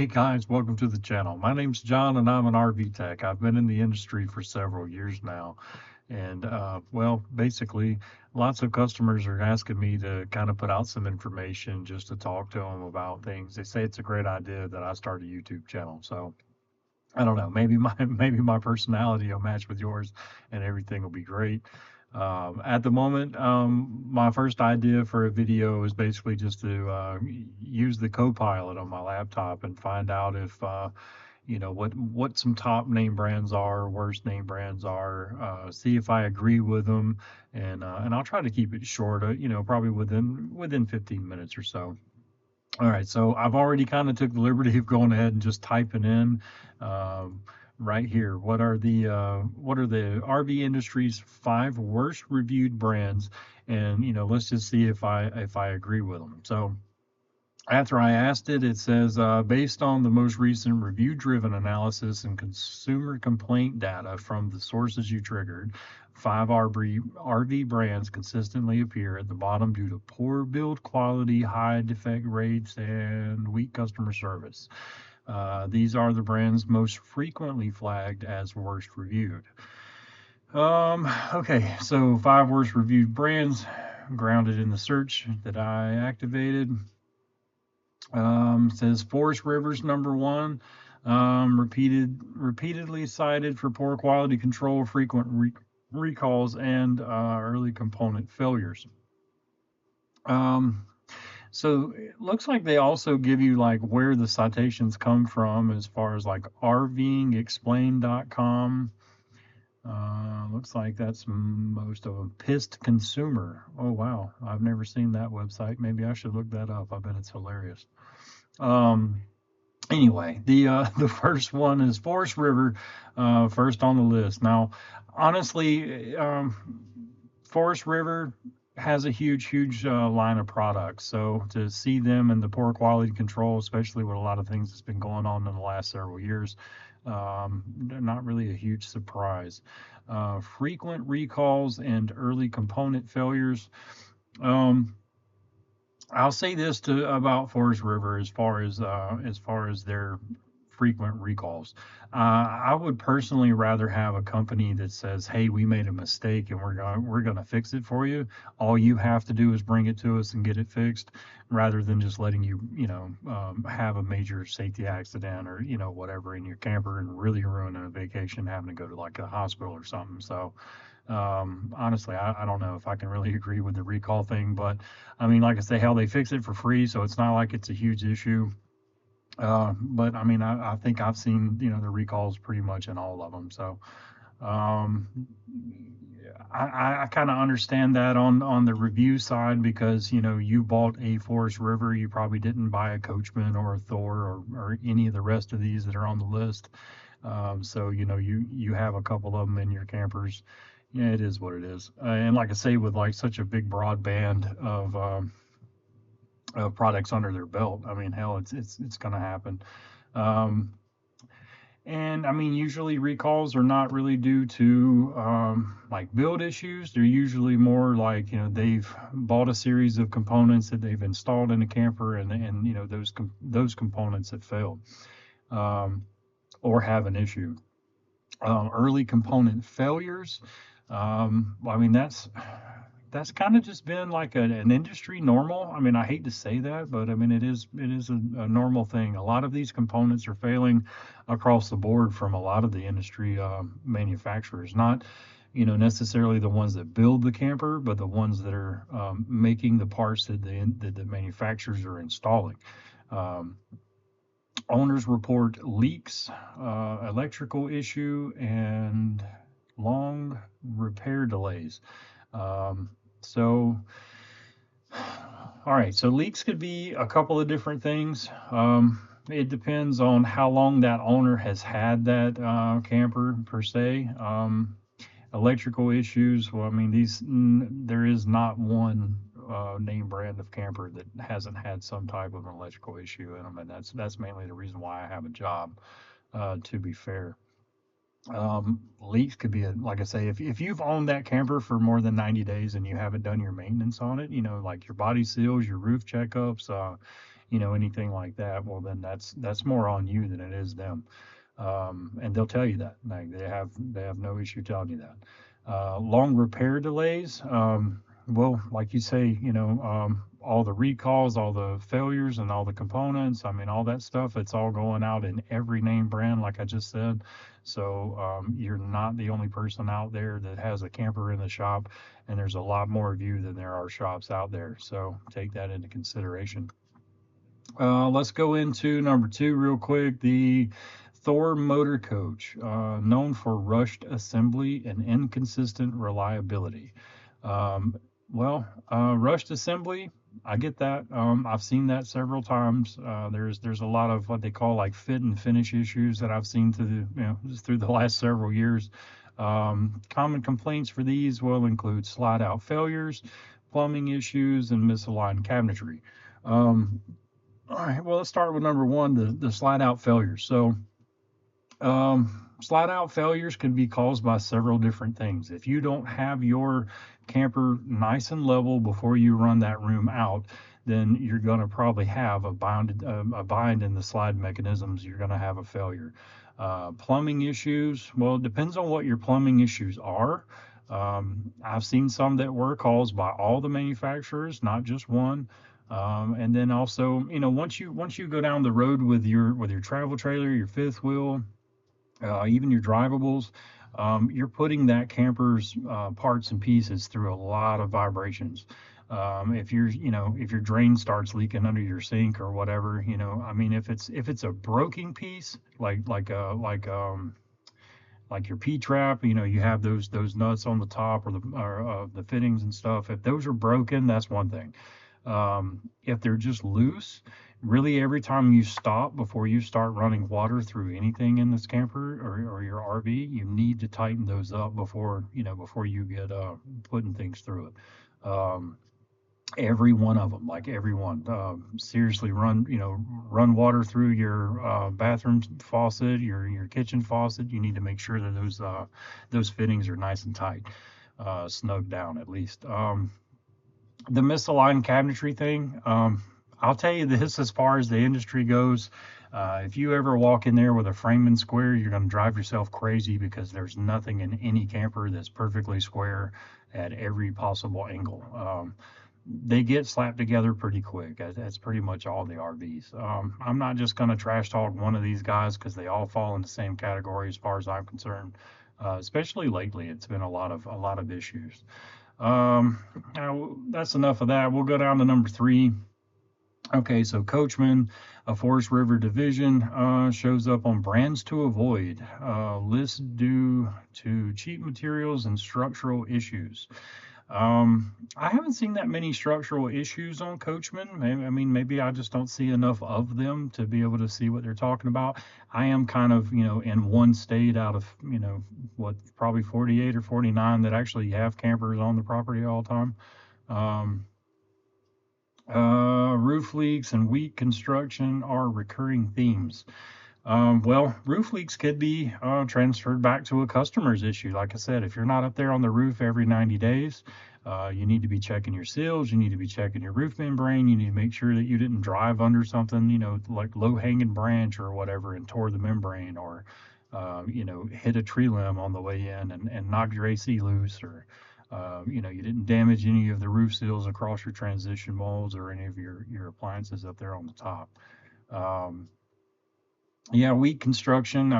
guys, welcome to the channel. My name's John and I'm an RV tech. I've been in the industry for several years now. And well, basically, lots of customers are asking me to kind of put out some information just to talk to them about things. They say it's a great idea that I start a YouTube channel. So I don't know, maybe my maybe my personality will match with yours and everything will be great. At the moment, my first idea for a video is basically just to use the Copilot on my laptop and find out if what some top name brands are, worst name brands are, see if I agree with them, and I'll try to keep it short, probably within 15 minutes or so. All right, so I've already kind of took the liberty of going ahead and just typing in right here. What are the RV industry's 5 worst reviewed brands? And let's just see if I agree with them. So after I asked it, it says, based on the most recent review-driven analysis and consumer complaint data from the sources you triggered, 5 RV brands consistently appear at the bottom due to poor build quality, high defect rates, and weak customer service. These are the brands most frequently flagged as worst reviewed. Okay, so 5 worst reviewed brands grounded in the search that I activated. Says Forest Rivers #1, repeatedly cited for poor quality control, frequent recalls, and early component failures. So it looks like they also give you like where the citations come from, as far as like RVingexplained.com. Looks like that's most of them. Pissed Consumer. Oh wow, I've never seen that website. Maybe I should look that up. I bet it's hilarious. Anyway, the first one is Forest River, first on the list. Now, honestly, Forest River has a huge line of products. So to see them and the poor quality control, especially with a lot of things that's been going on in the last several years, not really a huge surprise. Frequent recalls and early component failures. I'll say this about Forest River as far as their frequent recalls. I would personally rather have a company that says, "Hey, we made a mistake and we're gonna fix it for you. All you have to do is bring it to us and get it fixed," rather than just letting you, have a major safety accident or whatever in your camper and really ruin a vacation, having to go to like a hospital or something. So honestly, I don't know if I can really agree with the recall thing, but I mean, like I say, hell, they fix it for free, so it's not like it's a huge issue. But I mean, I think I've seen, the recalls pretty much in all of them. So um, I kind of understand that on the review side, because you bought a Forest River, you probably didn't buy a Coachman or a Thor or any of the rest of these that are on the list. So you have a couple of them in your campers. Yeah, it is what it is. And like I say, with like such a big broad band of products under their belt, I mean, hell, it's going to happen. Um, and I mean, usually recalls are not really due to like build issues. They're usually more like, they've bought a series of components that they've installed in a camper, and those components have failed or have an issue. Early component failures. I mean, that's kind of just been like an industry normal. I mean, I hate to say that, but I mean, it is a normal thing. A lot of these components are failing across the board from a lot of the industry manufacturers, not necessarily the ones that build the camper, but the ones that are making the parts that the manufacturers are installing. Um, Owners report leaks, electrical issue, and long repair delays. So, all right, so leaks could be a couple of different things. It depends on how long that owner has had that camper per se. Electrical issues, well, I mean, there is not one name brand of camper that hasn't had some type of an electrical issue in them, and that's mainly the reason why I have a job. To be fair, leaks could be like I say, if you've owned that camper for more than 90 days and you haven't done your maintenance on it, like your body seals, your roof checkups, anything like that, well, then that's more on you than it is them. And they'll tell you that. Like they have no issue telling you that. Long repair delays. Well, like you say, all the recalls, all the failures, and all the components. I mean, all that stuff. It's all going out in every name brand, like I just said. So you're not the only person out there that has a camper in the shop, and there's a lot more of you than there are shops out there. So take that into consideration. Let's go into number 2 real quick. The Thor Motor Coach, known for rushed assembly and inconsistent reliability. Um, Rushed assembly, I get that. I've seen that several times. There's a lot of what they call like fit and finish issues that I've seen through the last several years. Common complaints for these will include slide out failures, plumbing issues, and misaligned cabinetry. Um, all right, well, let's start with number 1, the slide out failures. So slide out failures can be caused by several different things. If you don't have your camper nice and level before you run that room out, then you're going to probably have a bind in the slide mechanisms. You're going to have a failure. Plumbing issues, well, it depends on what your plumbing issues are. I've seen some that were caused by all the manufacturers, not just one. And then also, once you go down the road with your travel trailer, your fifth wheel, even your drivables, you're putting that camper's parts and pieces through a lot of vibrations. If your drain starts leaking under your sink or whatever, I mean, if it's a broken piece, like your P-trap, you have those nuts on the top or the fittings and stuff. If those are broken, that's one thing. If they're just loose, really every time you stop before you start running water through anything in this camper or your RV, you need to tighten those up before you get putting things through it. Every one of them, like every one. Seriously, run water through your bathroom faucet, your kitchen faucet. You need to make sure that those fittings are nice and tight, snug down at least. The misaligned cabinetry thing, I'll tell you this as far as the industry goes. If you ever walk in there with a Framen square, you're going to drive yourself crazy because there's nothing in any camper that's perfectly square at every possible angle. They get slapped together pretty quick. That's pretty much all the RVs. I'm not just going to trash talk one of these guys because they all fall in the same category as far as I'm concerned. Especially lately, it's been a lot of issues. Now that's enough of that. We'll go down to number 3. Okay, so Coachmen, a Forest River division, shows up on brands to avoid. List due to cheap materials and structural issues. I haven't seen that many structural issues on Coachmen. Maybe I just don't see enough of them to be able to see what they're talking about. I am kind of, in one state out of, probably 48 or 49 that actually have campers on the property all the time. Roof leaks and weak construction are recurring themes. Roof leaks could be transferred back to a customer's issue. Like I said, if you're not up there on the roof every 90 days, you need to be checking your seals. You need to be checking your roof membrane. You need to make sure that you didn't drive under something, like low-hanging branch or whatever and tore the membrane, or, hit a tree limb on the way in and knocked your AC loose, or, you didn't damage any of the roof seals across your transition molds or any of your appliances up there on the top. Weak construction.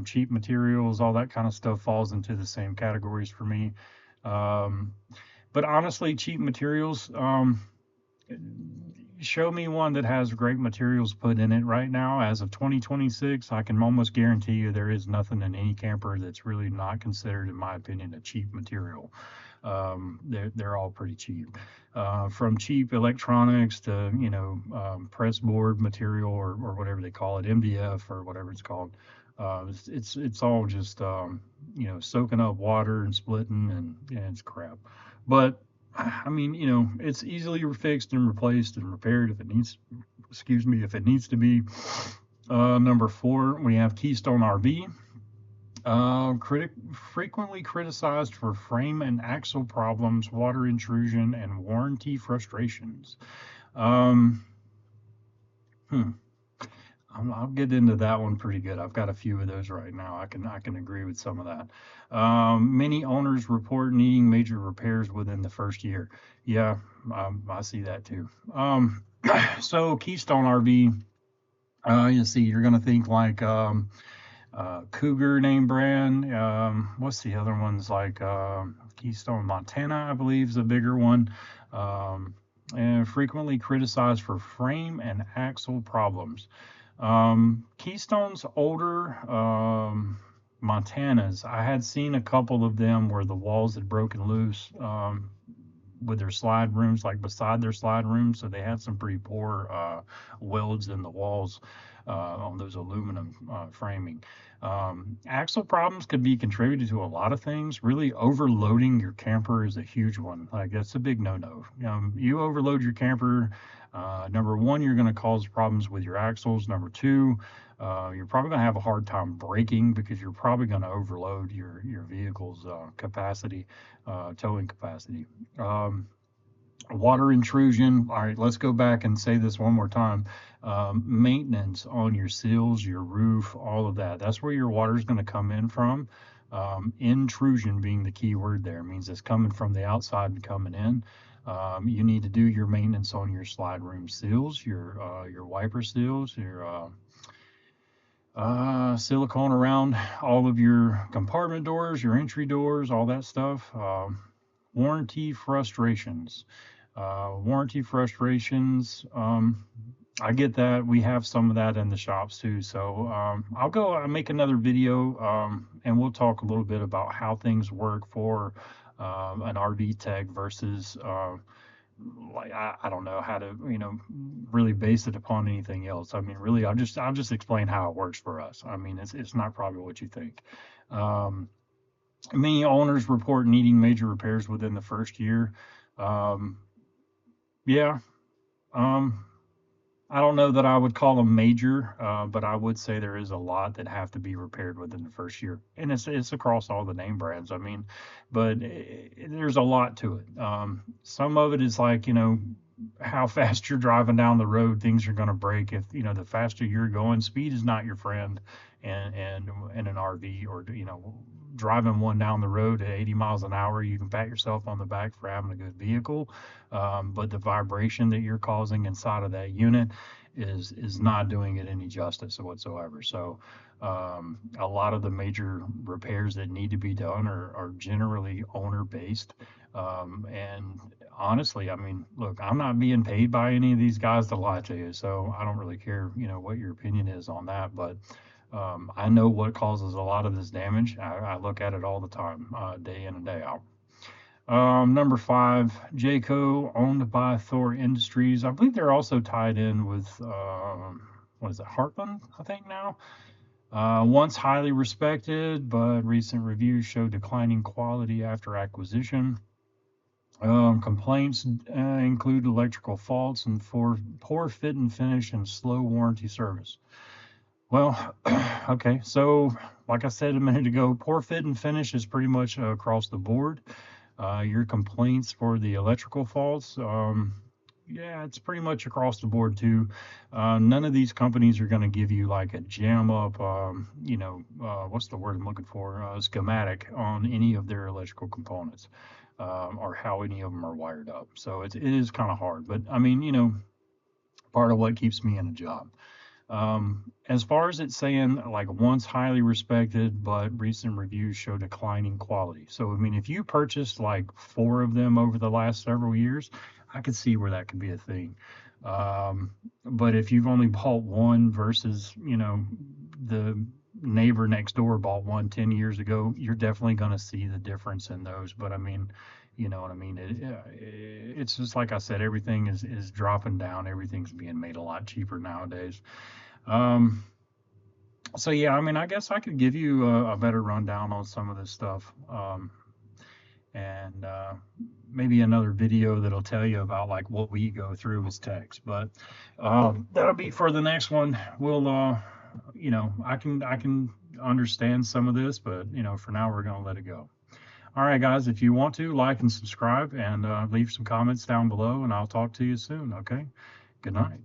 Cheap materials, all that kind of stuff falls into the same categories for me. But honestly, cheap materials, show me one that has great materials put in it right now. As of 2026, I can almost guarantee you there is nothing in any camper that's really not considered, in my opinion, a cheap material. They're all pretty cheap. From cheap electronics to, press board material or whatever they call it, MDF or whatever it's called. It's all just, soaking up water and splitting, and it's crap. But it's easily fixed and replaced and repaired if it needs to be. Number 4, we have Keystone RV. Frequently criticized for frame and axle problems, water intrusion, and warranty frustrations. Hmm. I'll get into that one pretty good. I've got a few of those right now. I can agree with some of that. Many owners report needing major repairs within the first year. Yeah, I see that too. So Keystone RV, you see, you're gonna think like Cougar name brand. What's the other ones like? Keystone Montana, I believe, is a bigger one. Um, and frequently criticized for frame and axle problems. Keystone's older Montanas, I had seen a couple of them where the walls had broken loose with their slide rooms, like beside their slide rooms. So they had some pretty poor welds in the walls on those aluminum framing. Axle problems could be contributed to a lot of things. Really, overloading your camper is a huge one. Like, that's a big no-no. You overload your camper, number one, you're going to cause problems with your axles. Number two, you're probably going to have a hard time braking because you're probably going to overload your vehicle's capacity, towing capacity. Um, Water intrusion. All right, let's go back and say this one more time. Maintenance on your seals, your roof, all of that. That's where your water is going to come in from. Intrusion being the key word there, means it's coming from the outside and coming in. You need to do your maintenance on your slide room seals, your wiper seals, your silicone around all of your compartment doors, your entry doors, all that stuff. Warranty frustrations. Warranty frustrations. I get that. We have some of that in the shops too. So I'll make another video and we'll talk a little bit about how things work for an RV tech versus like I don't know how to really base it upon anything else. I mean, really, I'll just explain how it works for us. I mean, it's not probably what you think. Um, Many owners report needing major repairs within the first year. Um, yeah, um, I don't know that I would call them major, but I would say there is a lot that have to be repaired within the first year, and it's across all the name brands. I mean, but there's a lot to it. Some of it is like how fast you're driving down the road, things are going to break. If the faster you're going, speed is not your friend, and in an RV or driving one down the road at 80 miles an hour, you can pat yourself on the back for having a good vehicle. But the vibration that you're causing inside of that unit is not doing it any justice whatsoever. So a lot of the major repairs that need to be done are generally owner based. And honestly, I mean, look, I'm not being paid by any of these guys to lie to you, so I don't really care, what your opinion is on that. But I know what causes a lot of this damage. I look at it all the time, day in and day out. Number 5, Jayco, owned by Thor Industries. I believe they're also tied in with, what is it, Heartland, I think now. Once highly respected, but recent reviews show declining quality after acquisition. Complaints include electrical faults and poor fit and finish and slow warranty service. Well, okay, so like I said a minute ago, poor fit and finish is pretty much across the board. Your complaints for the electrical faults, yeah, it's pretty much across the board too. None of these companies are going to give you like a jam up, what's the word I'm looking for, schematic on any of their electrical components, or how any of them are wired up. So it is kind of hard, but I mean, part of what keeps me in a job. As far as it's saying, like, once highly respected, but recent reviews show declining quality. So, I mean, if you purchased like 4 of them over the last several years, I could see where that could be a thing. But if you've only bought one versus, the neighbor next door bought one 10 years ago, you're definitely going to see the difference in those. But I mean, you know what I mean? It's just like I said, everything is dropping down. Everything's being made a lot cheaper nowadays. Um, so yeah, I mean, I guess I could give you a better rundown on some of this stuff, and maybe another video that'll tell you about like what we go through as techs. But that'll be for the next one. We'll, I can understand some of this, but for now we're gonna let it go. All right, guys, if you want to, like and subscribe and leave some comments down below, and I'll talk to you soon. Okay, good night.